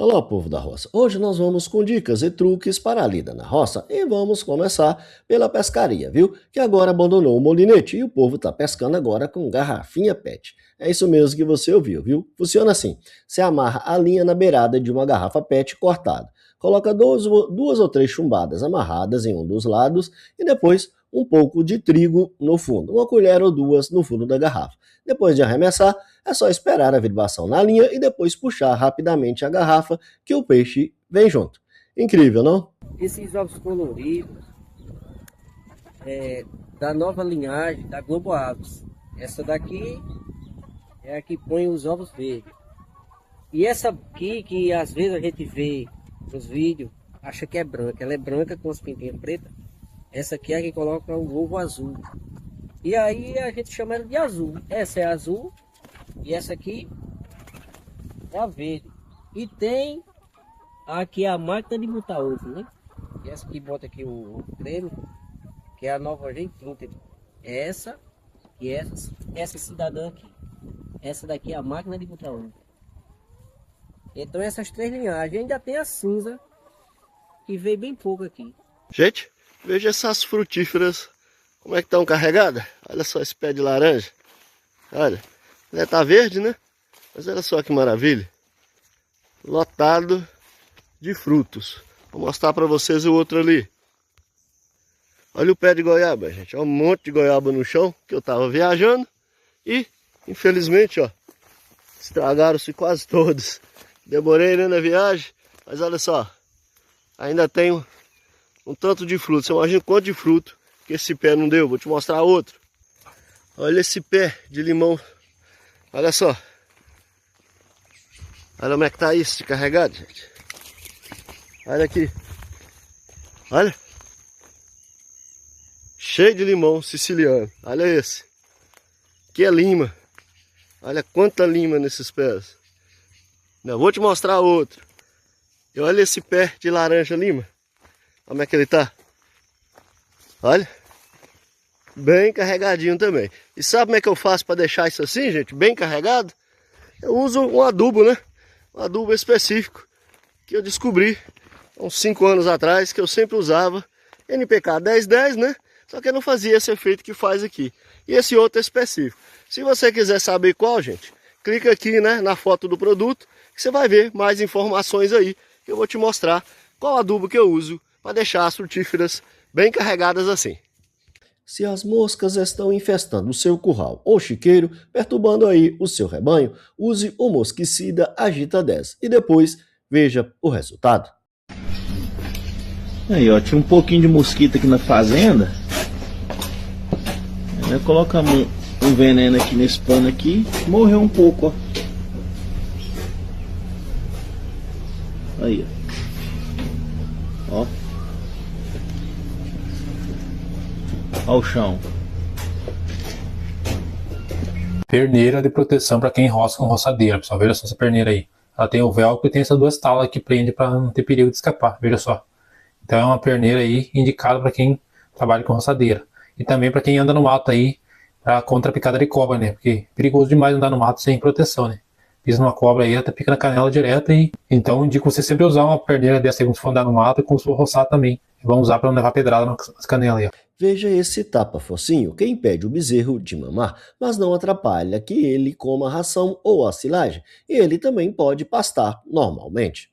Olá, povo da roça. Hoje nós vamos com dicas e truques para a lida na roça e vamos começar pela pescaria, viu? Que agora abandonou o molinete e o povo tá pescando agora com garrafinha PET. É isso mesmo que você ouviu, viu? Funciona assim: você amarra a linha na beirada de uma garrafa PET cortada, coloca duas ou três chumbadas amarradas em um dos lados e depois um pouco de trigo no fundo, uma colher ou duas no fundo da garrafa. Depois de arremessar, é só esperar a vibração na linha e depois puxar rapidamente a garrafa que o peixe vem junto. Incrível, não? Esses ovos coloridos da nova linhagem da Globo Aves. Essa daqui é a que põe os ovos verdes. E essa aqui que às vezes a gente vê nos vídeos, acha que é branca. Ela é branca com as pintinhas pretas. Essa aqui é a que coloca o ovo azul. E aí a gente chama ela de azul. Essa é azul e essa aqui é a verde. E tem aqui a máquina de botar ovo, né? E essa que bota aqui o creme, que é a nova Gen 30. Essa e essa cidadã aqui. Essa daqui é a máquina de botar ovo. Então essas três linhagens. Ainda tem a cinza, que veio bem pouco aqui. Gente, veja essas frutíferas, como é que estão carregadas. Olha só esse pé de laranja. Olha, ele tá verde, né? Mas olha só que maravilha. Lotado de frutos. Vou mostrar para vocês o outro ali. Olha o pé de goiaba, gente. Olha um monte de goiaba no chão, que eu tava viajando. E, infelizmente, ó, estragaram-se quase todos. Demorei, né, na viagem. Mas olha só, ainda tenho um tanto de fruto. Você imagina quanto de fruto que esse pé não deu. Vou te mostrar outro. Olha esse pé de limão. Olha só. Olha como é que tá isso de carregado, gente. Olha aqui. Olha. Cheio de limão siciliano. Olha esse. Que é lima. Olha quanta lima nesses pés. Eu vou te mostrar outro. E olha esse pé de laranja lima. Como é que ele tá? Olha. Bem carregadinho também. E sabe como é que eu faço para deixar isso assim, gente? Bem carregado? Eu uso um adubo, né? Um adubo específico que eu descobri há uns 5 anos atrás, que eu sempre usava. NPK 1010, né? Só que eu não fazia esse efeito que faz aqui. E esse outro é específico. Se você quiser saber qual, gente, clica aqui, né, na foto do produto, que você vai ver mais informações aí. Que eu vou te mostrar qual adubo que eu uso para deixar as frutíferas bem carregadas assim. Se as moscas estão infestando o seu curral ou chiqueiro, perturbando aí o seu rebanho, use o mosquicida Agita 10 e depois veja o resultado. Aí, ó, tinha um pouquinho de mosquito aqui na fazenda. Aí colocamos um veneno aqui nesse pano aqui, morreu um pouco, ó. Aí, ó. Ó o chão. Perneira de proteção para quem roça com roçadeira, pessoal. Veja só essa perneira aí. Ela tem o velcro e tem essas duas talas que prende para não ter perigo de escapar. Veja só. Então é uma perneira aí indicada para quem trabalha com roçadeira. E também para quem anda no mato aí, contra a picada de cobra, né? Porque é perigoso demais andar no mato sem proteção, né? Pisa numa cobra aí, até pica na canela direto. Então indico você sempre usar uma perneira dessa aí quando for andar no mato e quando for roçar também. Vamos usar para não levar pedrada nas canelas aí, ó. Veja esse tapa-focinho que impede o bezerro de mamar, mas não atrapalha que ele coma a ração ou a silagem, e ele também pode pastar normalmente.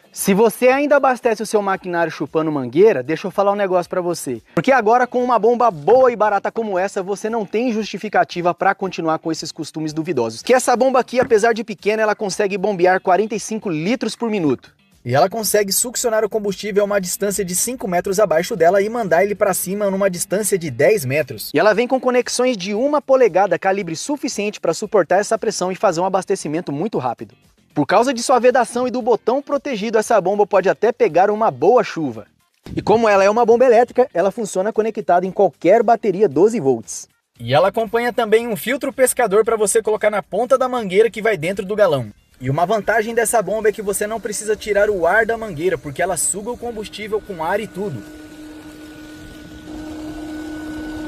Se você ainda abastece o seu maquinário chupando mangueira, deixa eu falar um negócio pra você. Porque agora com uma bomba boa e barata como essa, você não tem justificativa pra continuar com esses costumes duvidosos. Que essa bomba aqui, apesar de pequena, ela consegue bombear 45 litros por minuto. E ela consegue succionar o combustível a uma distância de 5 metros abaixo dela e mandar ele para cima numa distância de 10 metros. E ela vem com conexões de 1 polegada, calibre suficiente para suportar essa pressão e fazer um abastecimento muito rápido. Por causa de sua vedação e do botão protegido, essa bomba pode até pegar uma boa chuva. E como ela é uma bomba elétrica, ela funciona conectada em qualquer bateria 12 volts. E ela acompanha também um filtro pescador para você colocar na ponta da mangueira que vai dentro do galão. E uma vantagem dessa bomba é que você não precisa tirar o ar da mangueira, porque ela suga o combustível com ar e tudo.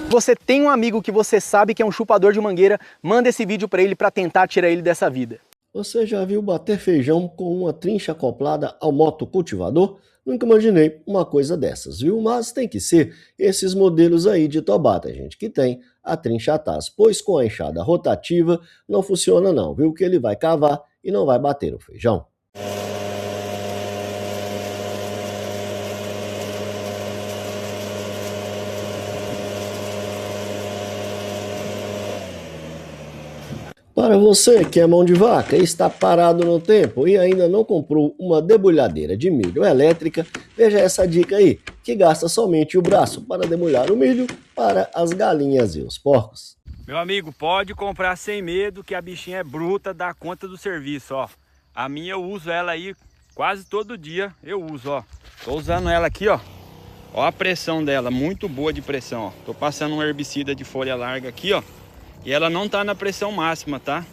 Você tem um amigo que você sabe que é um chupador de mangueira, manda esse vídeo para ele para tentar tirar ele dessa vida. Você já viu bater feijão com uma trincha acoplada ao motocultivador? Nunca imaginei uma coisa dessas, viu? Mas tem que ser esses modelos aí de Tobata, gente, que tem a trincha atrás, pois com a enxada rotativa não funciona não, viu? Que ele vai cavar e não vai bater o feijão. Para você que é mão de vaca e está parado no tempo e ainda não comprou uma debulhadeira de milho elétrica, veja essa dica aí, que gasta somente o braço para debulhar o milho para as galinhas e os porcos. Meu amigo, pode comprar sem medo que a bichinha é bruta, dá conta do serviço, ó. A minha eu uso ela aí quase todo dia, eu uso, ó. Tô usando ela aqui, ó. Ó a pressão dela, muito boa de pressão, ó. Tô passando um herbicida de folha larga aqui, ó. E ela não tá na pressão máxima, tá?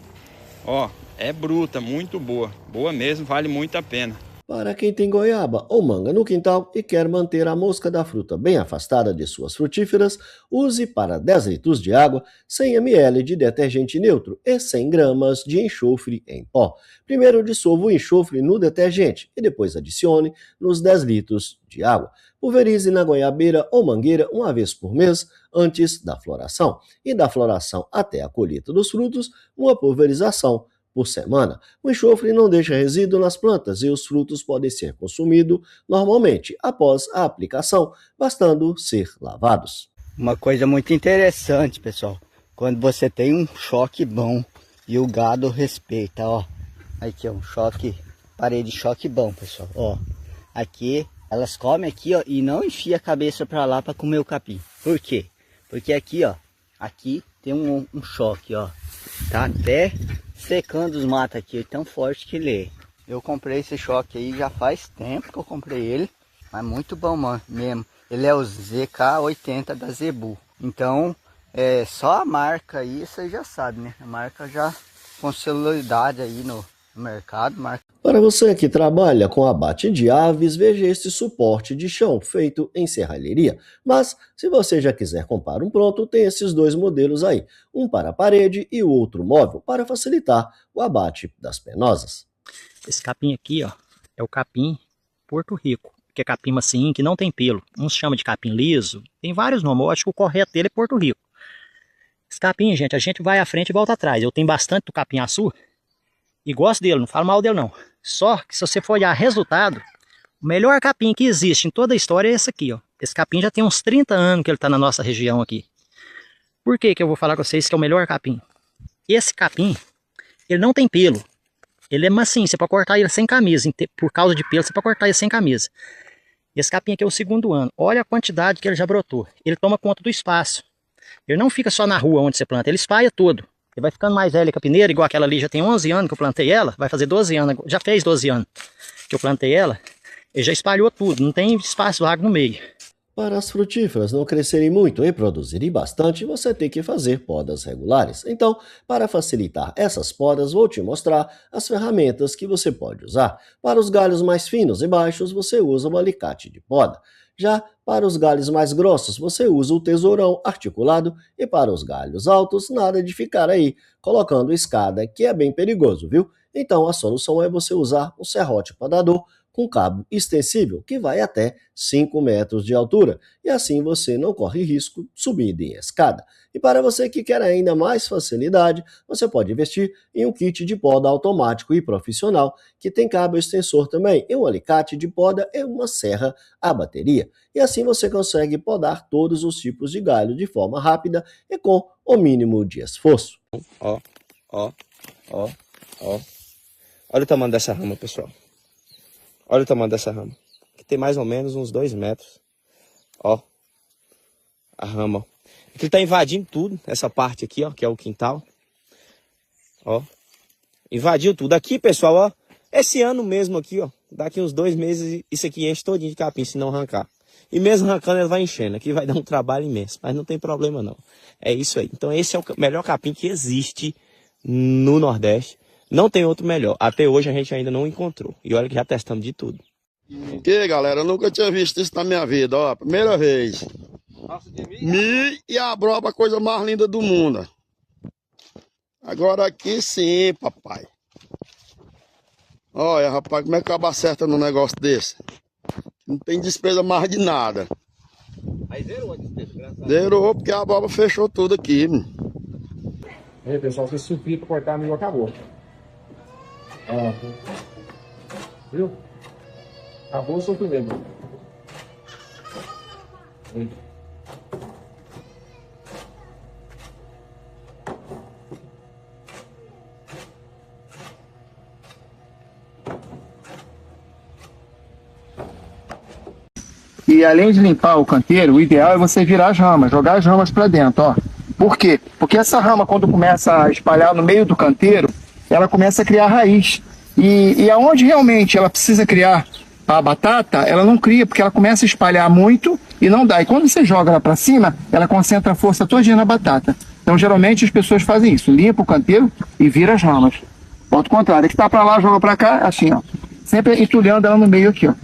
Ó, é bruta, muito boa. Boa mesmo, vale muito a pena. Para quem tem goiaba ou manga no quintal e quer manter a mosca da fruta bem afastada de suas frutíferas, use para 10 litros de água 100 ml de detergente neutro e 100 gramas de enxofre em pó. Primeiro dissolva o enxofre no detergente e depois adicione nos 10 litros de água. Pulverize na goiabeira ou mangueira uma vez por mês antes da floração. E da floração até a colheita dos frutos, uma pulverização por semana. O enxofre não deixa resíduo nas plantas e os frutos podem ser consumidos normalmente após a aplicação, bastando ser lavados. Uma coisa muito interessante, pessoal, quando você tem um choque bom e o gado respeita, ó. Aqui, ó, um choque, parede de choque bom, pessoal, ó. Aqui, elas comem aqui, ó, e não enfia a cabeça para lá para comer o capim. Por quê? Porque aqui, ó, aqui tem um choque, ó. Tá até secando os matos aqui, tão forte que ele é. Eu comprei esse choque aí já faz tempo que eu comprei ele, mas muito bom mesmo. Ele é o ZK80 da Zebu. Então, só a marca aí, você já sabe, né? A marca já com celularidade aí no mercado. Para você que trabalha com abate de aves, veja este suporte de chão feito em serralheria. Mas, se você já quiser comprar um pronto, tem esses dois modelos aí. Um para a parede e o outro móvel, para facilitar o abate das penosas. Esse capim aqui, ó, é o capim Porto Rico, que é capim macio, que não tem pelo. Uns chamam de capim liso, tem vários nomes, eu acho que o correto dele é Porto Rico. Esse capim, gente, a gente vai à frente e volta atrás. Eu tenho bastante do capim açu e gosto dele, não falo mal dele não. Só que se você for olhar resultado, o melhor capim que existe em toda a história é esse aqui, ó. Esse capim já tem uns 30 anos que ele está na nossa região aqui. Por que que eu vou falar com vocês que é o melhor capim? Esse capim, ele não tem pelo. Ele é macio, você pode cortar ele sem camisa. Por causa de pelo, você pode cortar ele sem camisa. Esse capim aqui é o segundo ano. Olha a quantidade que ele já brotou. Ele toma conta do espaço. Ele não fica só na rua onde você planta, ele espalha tudo. Ele vai ficando mais velho a capineira, igual aquela ali, já tem 11 anos que eu plantei ela, vai fazer 12 anos, já fez 12 anos que eu plantei ela, ele já espalhou tudo, não tem espaço vago no meio. Para as frutíferas não crescerem muito e produzirem bastante, você tem que fazer podas regulares. Então, para facilitar essas podas, vou te mostrar as ferramentas que você pode usar. Para os galhos mais finos e baixos, você usa o alicate de poda. Já para os galhos mais grossos, você usa o tesourão articulado e para os galhos altos, nada de ficar aí colocando escada, que é bem perigoso, viu? Então a solução é você usar um serrote podador com cabo extensível que vai até 5 metros de altura e assim você não corre risco subindo em escada. E para você que quer ainda mais facilidade, você pode investir em um kit de poda automático e profissional que tem cabo extensor também, e um alicate de poda e uma serra à bateria. E assim você consegue podar todos os tipos de galho de forma rápida e com o mínimo de esforço. Ó. Olha o tamanho dessa rama, pessoal. Olha o tamanho dessa rama. Aqui tem mais ou menos uns 2 metros. Ó. A rama. Aqui tá invadindo tudo. Essa parte aqui, ó. Que é o quintal. Ó. Invadiu tudo. Aqui, pessoal, ó. Esse ano mesmo aqui, ó. Daqui uns 2 meses, isso aqui enche todinho de capim, se não arrancar. E mesmo arrancando, ele vai enchendo. Aqui vai dar um trabalho imenso. Mas não tem problema, não. É isso aí. Então esse é o melhor capim que existe no Nordeste. Não tem outro melhor. Até hoje a gente ainda não encontrou. E olha que já testamos de tudo. Que galera, eu nunca tinha visto isso na minha vida, ó. Primeira vez. Mi e a broba, a coisa mais linda do mundo. Agora aqui sim, papai. Olha, rapaz, como é que acaba acerta num negócio desse? Não tem despesa mais de nada. Aí zerou a despesa, graças a Deus. Zerou porque a abóbora fechou tudo aqui. Aí, pessoal, se subir pra cortar, amigo, acabou. Ó. Viu? Acabou o sofrimento. E além de limpar o canteiro, o ideal é você virar as ramas, jogar as ramas para dentro, ó. Por quê? Porque essa rama, quando começa a espalhar no meio do canteiro, ela começa a criar raiz. E aonde realmente ela precisa criar a batata, ela não cria, porque ela começa a espalhar muito e não dá. E quando você joga ela para cima, ela concentra a força todinha na batata. Então, geralmente, as pessoas fazem isso. Limpa o canteiro e vira as ramas. Bota o contrário. É que tá para lá, joga para cá, assim, ó. Sempre entulhando ela no meio aqui, ó.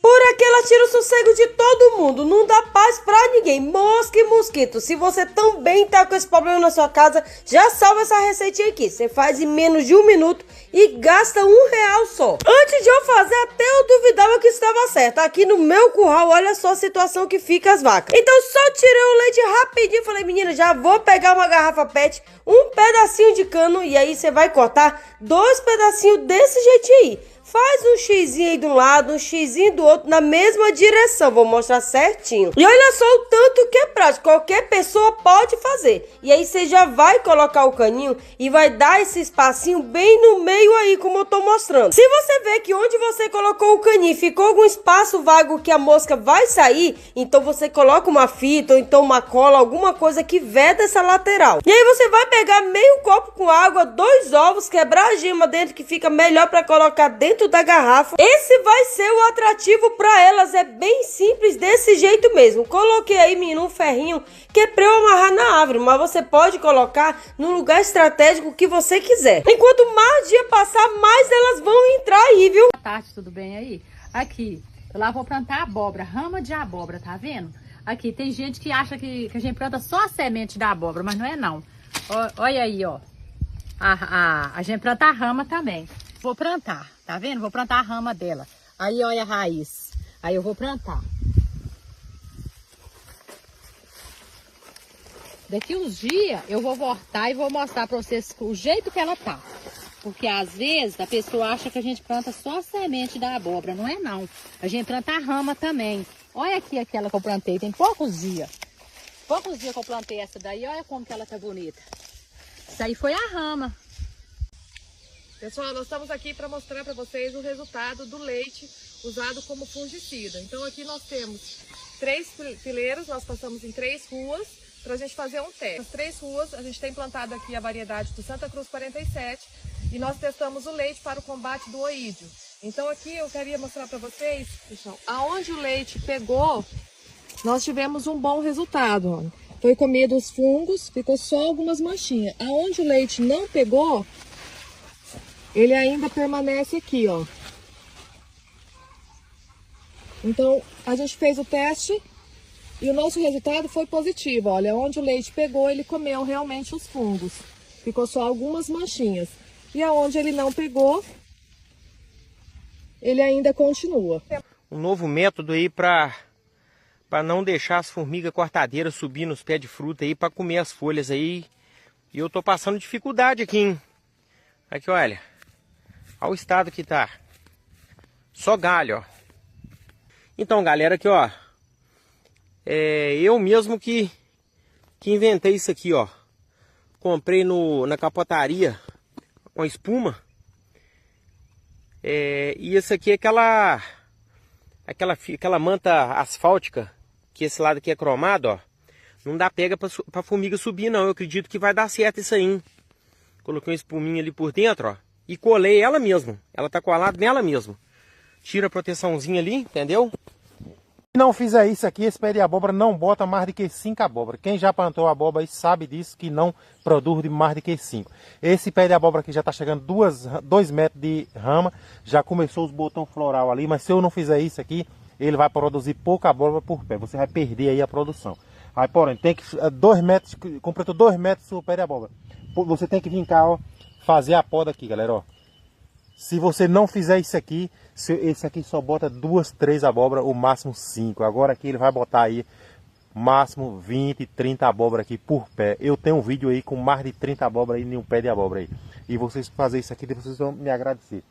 Por aqui ela tira o sossego de todo mundo, não dá paz pra ninguém. Mosca e mosquito, se você também tá com esse problema na sua casa, já salva essa receitinha aqui. Você faz em menos de 1 minuto e gasta R$1 só. Antes de eu fazer, até eu duvidava que estava certo. Aqui no meu curral, olha só a situação que fica as vacas. Então só tirei o leite rapidinho, falei, menina, já vou pegar uma garrafa PET, um pedacinho de cano, e aí você vai cortar 2 pedacinhos desse jeitinho aí. Faz um xizinho aí de um lado, um xizinho do outro, na mesma direção. Vou mostrar certinho. E olha só o tanto que é prático. Qualquer pessoa pode fazer. E aí você já vai colocar o caninho e vai dar esse espacinho bem no meio aí, como eu tô mostrando. Se você vê que onde você colocou o caninho ficou algum espaço vago que a mosca vai sair, então você coloca uma fita ou então uma cola, alguma coisa que veda essa lateral. E aí você vai pegar meio copo com água, 2 ovos, quebrar a gema dentro que fica melhor para colocar dentro da garrafa. Esse vai ser o atrativo para elas, é bem simples desse jeito mesmo. Coloquei aí, menino, um ferrinho que é para eu amarrar na árvore, mas você pode colocar no lugar estratégico que você quiser. Enquanto mais dia passar, mais elas vão entrar aí, viu? Boa tarde, tudo bem aí? Aqui, eu lá vou plantar abóbora, rama de abóbora, tá vendo? Aqui, tem gente que acha que a gente planta só a semente da abóbora, mas não é não. Olha aí, ó. A gente planta a rama também. Vou plantar, tá vendo? Vou plantar a rama dela. Aí, olha a raiz. Aí eu vou plantar. Daqui uns dias eu vou voltar e vou mostrar pra vocês o jeito que ela tá. Porque às vezes a pessoa acha que a gente planta só a semente da abóbora. Não é não. A gente planta a rama também. Olha aqui aquela que eu plantei. Tem poucos dias. Poucos dias que eu plantei essa daí. Olha como que ela tá bonita. Isso aí foi a rama. Pessoal, nós estamos aqui para mostrar para vocês o resultado do leite usado como fungicida. Então aqui nós temos 3 fileiros, nós passamos em 3 ruas para a gente fazer um teste. Nas 3 ruas a gente tem plantado aqui a variedade do Santa Cruz 47 e nós testamos o leite para o combate do oídio. Então aqui eu queria mostrar para vocês, pessoal, aonde o leite pegou, nós tivemos um bom resultado. Ó. Foi comido os fungos, ficou só algumas manchinhas. Aonde o leite não pegou, ele ainda permanece aqui, ó. Então, a gente fez o teste e o nosso resultado foi positivo. Olha, onde o leite pegou, ele comeu realmente os fungos. Ficou só algumas manchinhas. E aonde ele não pegou, ele ainda continua. Um novo método aí para não deixar as formigas cortadeiras subir nos pés de fruta aí para comer as folhas aí. E eu tô passando dificuldade aqui, hein? Aqui, olha. Olha o estado que tá. Só galho, ó. Então, galera, aqui, ó. Eu mesmo que inventei isso aqui, ó. Comprei na capotaria com espuma. E esse aqui é aquela manta asfáltica, que esse lado aqui é cromado, ó. Não dá pega pra formiga subir, não. Eu acredito que vai dar certo isso aí, hein? Coloquei uma espuminha ali por dentro, ó. E colei ela mesmo. Ela tá colada nela mesmo. Tira a proteçãozinha ali, entendeu? Se não fizer isso aqui, esse pé de abóbora não bota mais do que 5 abóbora. Quem já plantou abóbora sabe disso, que não produz de mais do que 5. Esse pé de abóbora aqui já tá chegando 2 metros de rama. Já começou os botões floral ali, mas se eu não fizer isso aqui, ele vai produzir pouca abóbora por pé. Você vai perder aí a produção. Aí, porém, tem que 2 metros, completou 2 metros o pé de abóbora. Você tem que vir cá, ó, fazer a poda aqui, galera, ó. Se você não fizer isso aqui, esse aqui só bota 2, 3 abóbora, o máximo 5. Agora aqui ele vai botar aí máximo 20, 30 abóbora aqui por pé. Eu tenho um vídeo aí com mais de 30 abóbora aí em um pé de abóbora aí. E vocês fazerem isso aqui, vocês vão me agradecer.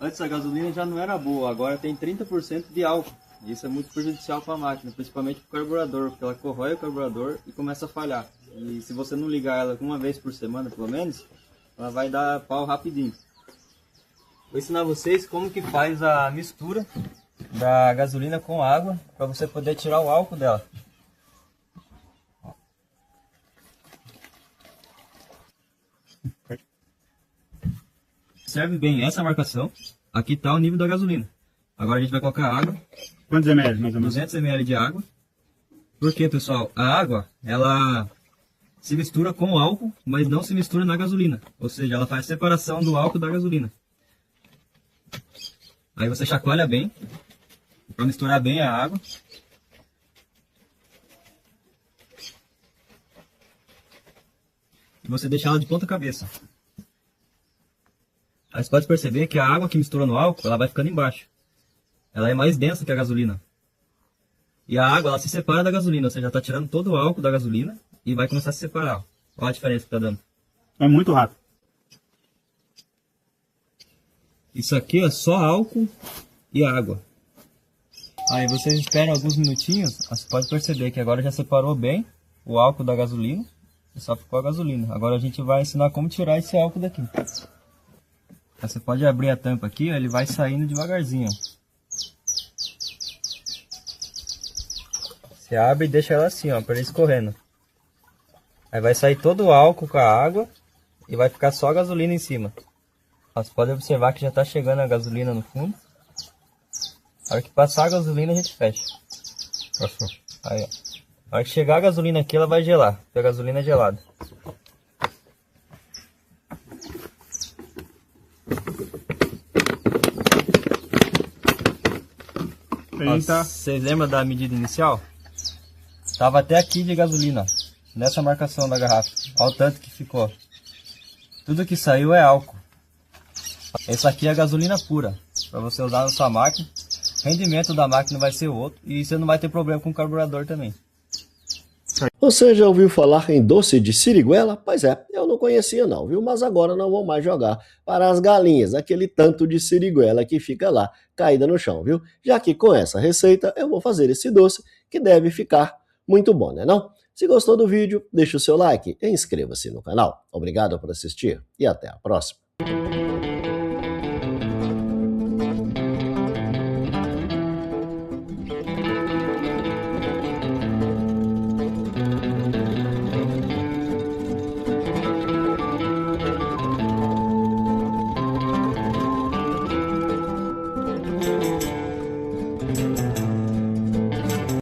Antes a gasolina já não era boa, agora tem 30% de álcool. Isso é muito prejudicial para a máquina, principalmente para o carburador, porque ela corrói o carburador e começa a falhar. E se você não ligar ela uma vez por semana, pelo menos, ela vai dar pau rapidinho. Vou ensinar vocês como que faz a mistura da gasolina com água, para você poder tirar o álcool dela. Observe bem essa marcação. Aqui está o nível da gasolina. Agora a gente vai colocar água. Quantos ml, mais ou menos? 200 ml de água. Porque, pessoal, a água, ela se mistura com o álcool, mas não se mistura na gasolina. Ou seja, ela faz separação do álcool da gasolina. Aí você chacoalha bem, para misturar bem a água. E você deixa ela de ponta cabeça. Aí você pode perceber que a água que mistura no álcool, ela vai ficando embaixo. Ela é mais densa que a gasolina. E a água, ela se separa da gasolina. Você já está tirando todo o álcool da gasolina e vai começar a se separar. Olha a diferença que está dando. É muito rápido. Isso aqui é só álcool e água. Aí vocês esperam alguns minutinhos. Você pode perceber que agora já separou bem o álcool da gasolina. E só ficou a gasolina. Agora a gente vai ensinar como tirar esse álcool daqui. Você pode abrir a tampa aqui, ó, ele vai saindo devagarzinho. Você abre e deixa ela assim, ó, para ele escorrendo. Aí vai sair todo o álcool com a água e vai ficar só a gasolina em cima. Ó, você pode observar que já está chegando a gasolina no fundo. Na hora que passar a gasolina a gente fecha. Aí, ó. Na hora que chegar a gasolina aqui ela vai gelar, porque a gasolina é gelada. Vocês lembram da medida inicial? Tava até aqui de gasolina, nessa marcação da garrafa. Olha o tanto que ficou. Tudo que saiu é álcool. Essa aqui é a gasolina pura, para você usar na sua máquina. O rendimento da máquina vai ser outro e você não vai ter problema com o carburador também. Você já ouviu falar em doce de siriguela? Pois é, eu não conhecia não, viu? Mas agora não vou mais jogar para as galinhas aquele tanto de siriguela que fica lá caída no chão, viu? Já que com essa receita eu vou fazer esse doce que deve ficar muito bom, né não? Se gostou do vídeo, deixa o seu like e inscreva-se no canal. Obrigado por assistir e até a próxima.